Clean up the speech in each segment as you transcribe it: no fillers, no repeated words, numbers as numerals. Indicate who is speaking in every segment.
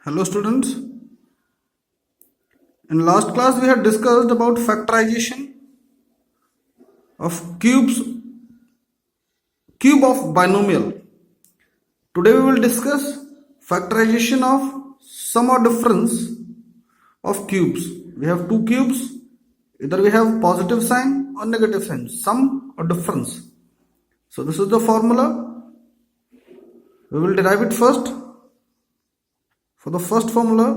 Speaker 1: Hello students. In last class we had discussed about factorization of cube of binomial. Today we will discuss factorization of sum or difference of cubes. We have two cubes. Either we have positive sign or negative sign, sum or difference. So this is the formula. We will derive it first. For the first formula,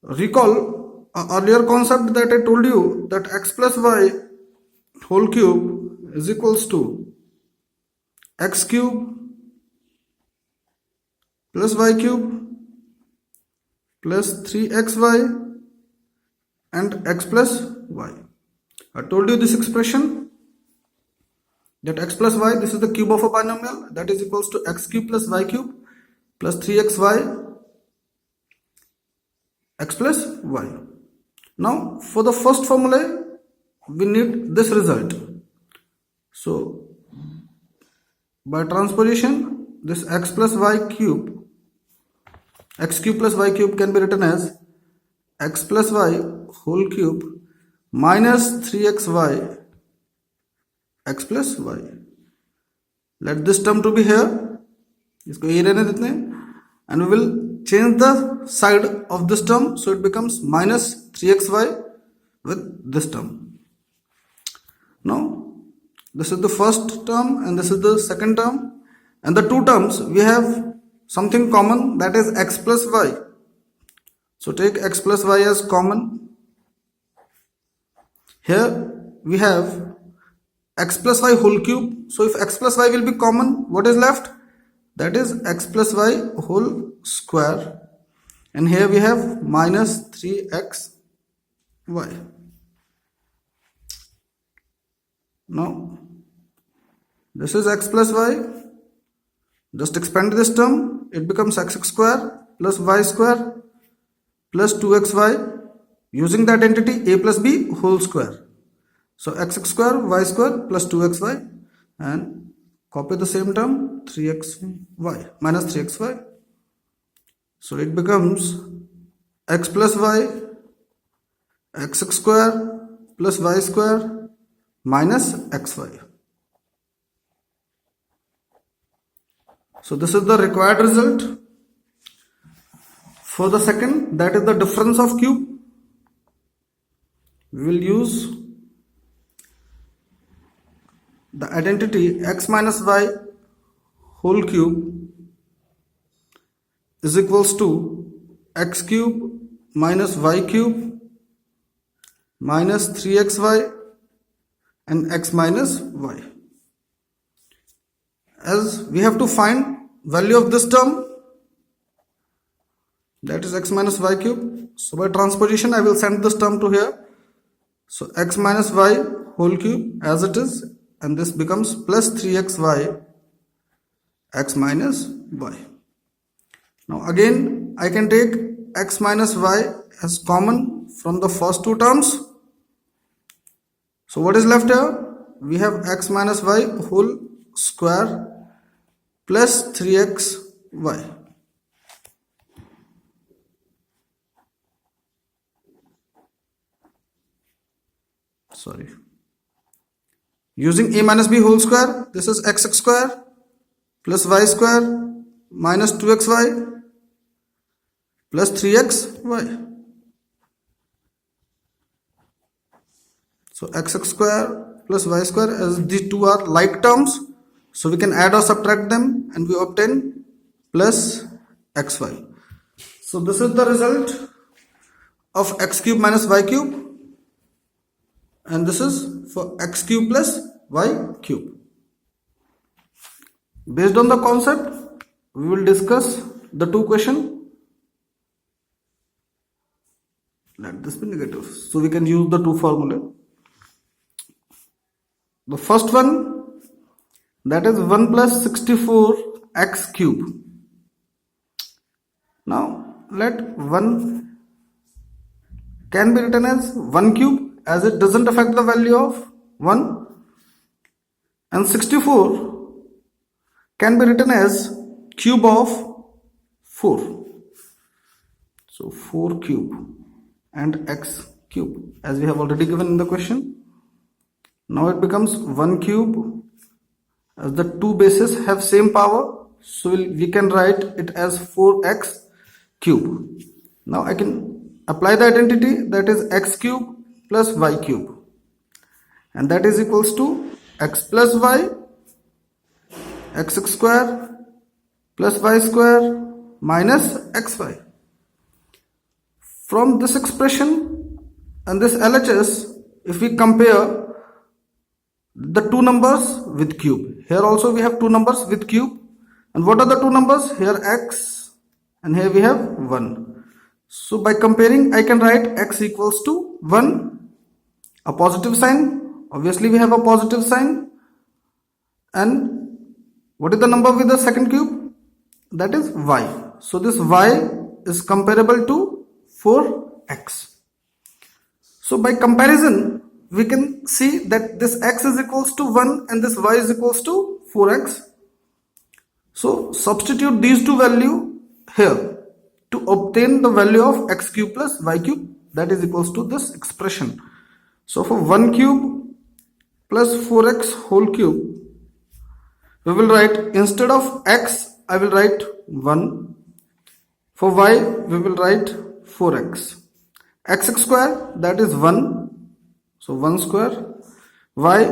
Speaker 1: recall earlier concept that I told you, that x plus y whole cube is equals to x cube plus y cube plus 3xy and x plus y. I told you this expression, that x plus y, this is the cube of a binomial, that is equals to x cube plus y cube plus 3xy x plus y. Now for the first formula we need this result. So by transposition, this x plus y cube, x cube plus y cube can be written as x plus y whole cube minus 3xy x plus y. Let this term to be here, इसको ये रहने देते हैं, and we will change the side of this term, so it becomes minus 3xy with this term. Now this is the first term and this is the second term, and the two terms we have something common, that is x plus y. So take x plus y as common. Here we have x plus y whole cube. So if x plus y will be common, what is left? That is x plus y whole square, and here we have minus 3xy. Now this is x plus y, just expand this term, it becomes x square plus y square plus 2xy, using the identity a plus b whole square. So x square y square plus 2xy, and copy the same term, 3xy minus 3xy. So it becomes x plus y x square plus y square minus xy. So this is the required result. For the second, that is the difference of cube, we will use the identity x minus y whole cube is equals to x cube minus y cube minus 3xy and x minus y. As we have to find value of this term, that is x minus y cube, so by transposition I will send this term to here. So x minus y whole cube as it is, and this becomes plus 3xy x minus y. Now again I can take x minus y as common from the first two terms. So what is left here? We have x minus y whole square plus 3xy. Sorry. Using a minus b whole square, this is x square plus y square minus 2xy plus 3xy. So x square plus y square, as these two are like terms, so we can add or subtract them and we obtain plus xy. So this is the result of x cube minus y cube, and this is for x cube plus y cube. Based on the concept, we will discuss the two questions. Let this be negative, so we can use the two formula. The first one, that is 1 plus 64x cube. Now let 1 can be written as 1 cube, as it doesn't affect the value of 1, and 64 can be written as cube of 4. So 4 cube and x cube, as we have already given in the question. Now it becomes 1 cube, as the two bases have same power, so we can write it as 4x cube. Now I can apply the identity, that is x cube plus y cube, and that is equals to x plus y, x square plus y square minus xy. From this expression and this LHS, if we compare the two numbers with cube, here also we have two numbers with cube, and what are the two numbers? Here x, and here we have 1. So by comparing, I can write x equals to 1, a positive sign, obviously we have a positive sign, and what is the number with the second cube? That is y. So this y is comparable to 4x. So by comparison, we can see that this x is equals to 1 and this y is equals to 4x. So substitute these two values here to obtain the value of x cube plus y cube, that is equals to this expression. So for 1 cube plus 4x whole cube, we will write, instead of x, I will write 1. For y, we will write 4x. X square, that is 1. So 1 square. Y,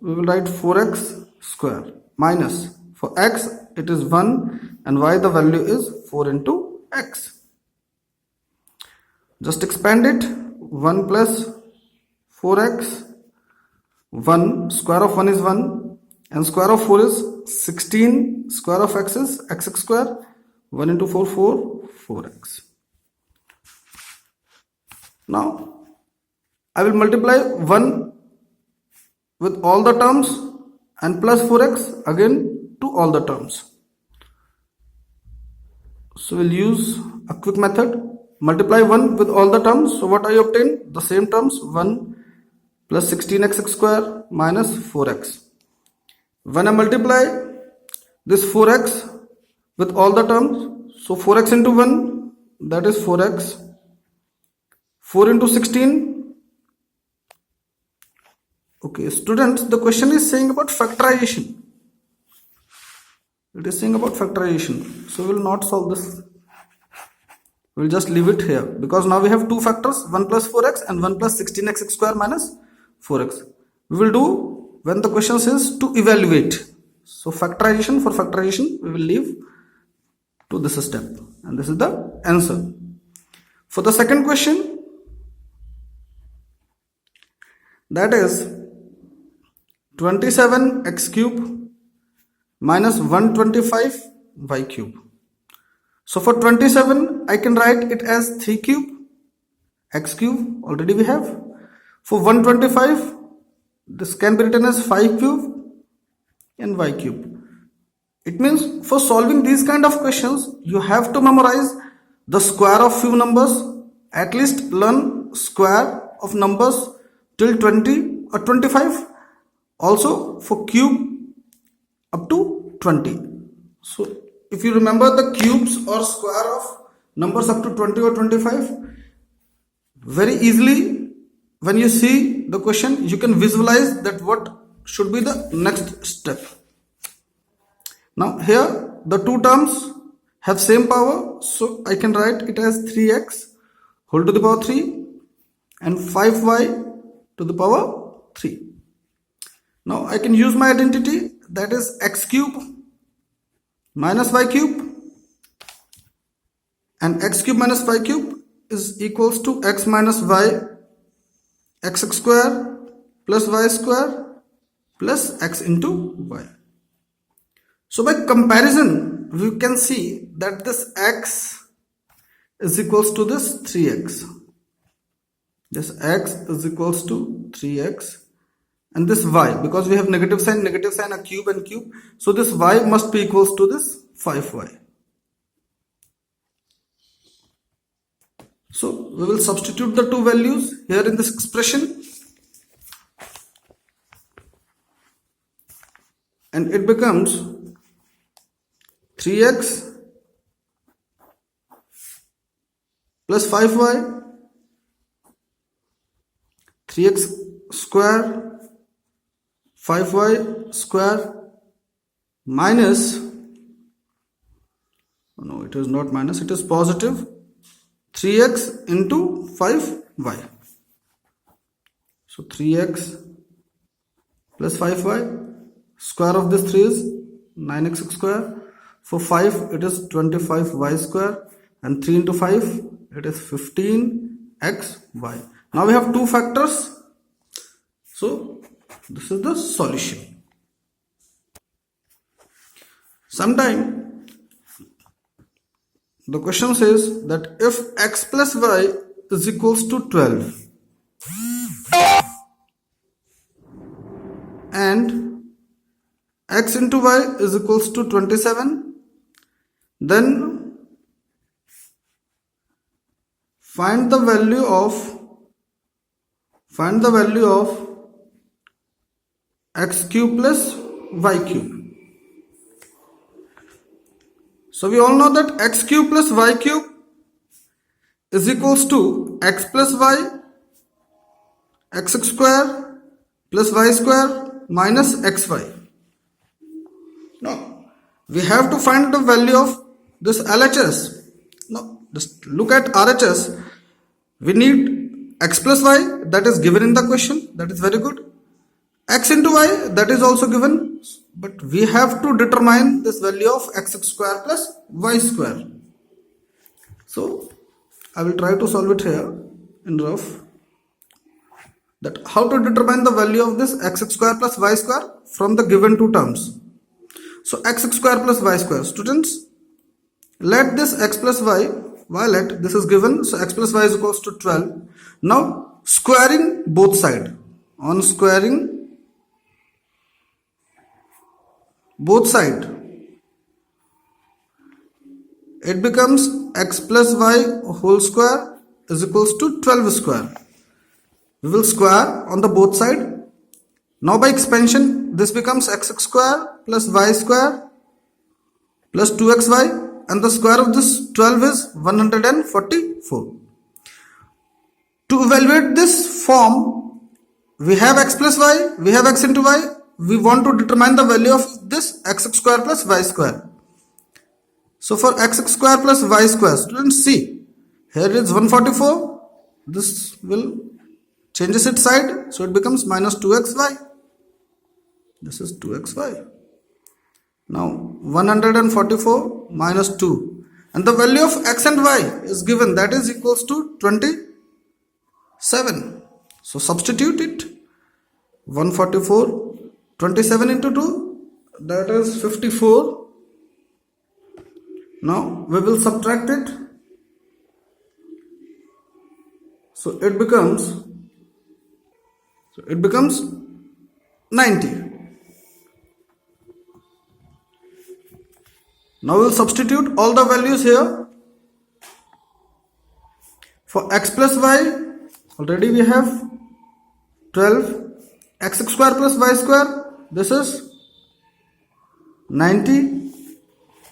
Speaker 1: we will write 4x square. Minus. For x, it is 1. And y, the value is 4 into x. Just expand it. 1 plus 4x. 1. Square of 1 is 1. And square of 4 is 16. Square of x is x square. 1 into 4, 4x. Now, I will multiply 1 with all the terms and plus 4x again to all the terms. So, we'll use a quick method. Multiply 1 with all the terms. So, what I obtain? The same terms, 1 plus 16x square minus 4x. When I multiply this 4x with all the terms, so 4x into 1, that is 4x. 4 into 16. Okay, students, the question is saying about factorization. It is saying about factorization. So we will not solve this. We will just leave it here, because now we have two factors, 1 plus 4x and 1 plus 16x square minus 4x. We will do when the question says to evaluate. So factorization, for factorization, we will leave to this step. And this is the answer. For the second question, that is 27x cube minus 125 y cube. So for 27, I can write it as 3 cube, x cube, already we have. For 125, this can be written as 5 cube and y cube. It means for solving these kind of questions, you have to memorize the square of few numbers, at least learn square of numbers till 20 or 25. Also for cube up to 20. So if you remember the cubes or square of numbers up to 20 or 25, very easily when you see the question, you can visualize that what should be the next step. Now here the two terms have same power, so I can write it as 3x whole to the power 3 and 5y to the power 3. Now I can use my identity, that is x cube minus y cube, and x cube minus y cube is equals to x minus y, x square plus y square plus x into y. So by comparison, we can see that this x is equals to this 3x. This x is equals to 3x, and this y, because we have negative sign, a cube and cube, so this y must be equals to this 5y. So we will substitute the two values here in this expression, and it becomes 3x plus 5y, 3x square, 5y square minus, no, it is not minus, it is positive 3x into 5y. So 3x plus 5y, square of this 3 is 9x square. For 5 it is 25y square, and 3 into 5 it is 15xy. Now we have two factors. So this is the solution. Sometime the question says that if x plus y is equals to 12 and x into y is equals to 27, then find the value of x cube plus y cube. So we all know that x cube plus y cube is equals to x plus y, x square plus y square minus xy. Now we have to find the value of this LHS. Now just look at RHS. We need x plus y, that is given in the question, that is very good. X into y, that is also given, but we have to determine this value of x square plus y square. So I will try to solve it here in rough, that how to determine the value of this x square plus y square from the given two terms. So x square plus y square, students, let this x plus y, let this is given, so x plus y is equals to 12. Now squaring both sides, on squaring both sides, it becomes x plus y whole square is equals to 12 square. We will square on the both side. Now by expansion, this becomes x square plus y square plus 2xy, and the square of this 12 is 144. To evaluate this form, we have x plus y, we have x into y. We want to determine the value of this x square plus y square. So for x square plus y square, students, see, here it is 144. This will changes its side, so it becomes minus 2xy. This is 2xy. Now 144 minus 2, and the value of x and y is given, that is equals to 27. So substitute it. 144, 27 into 2, that is 54. Now we will subtract it. So it becomes 90. Now we will substitute all the values here. For x plus y, already we have 12. X square plus y square, this is 90,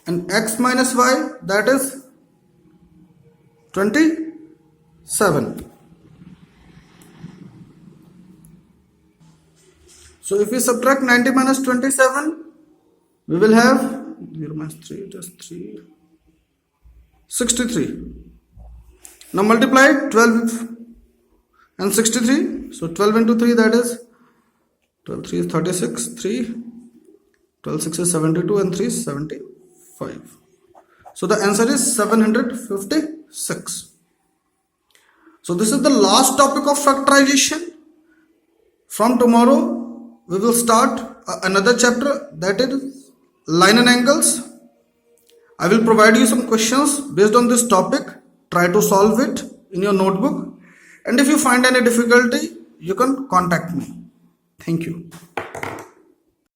Speaker 1: and x minus y, that is 27. So if we subtract 90 minus 27, we will have 0 minus 3, it is 3, 63. Now multiply 12 and 63. So 12 into 3, that is 12 3 is 36, 3, 12 6 is 72, and 3 is 75. So the answer is 756. So this is the last topic of factorization. From tomorrow we will start another chapter, that is line and angles. I will provide you some questions based on this topic. Try to solve it in your notebook, and if you find any difficulty, you can contact me. Thank you.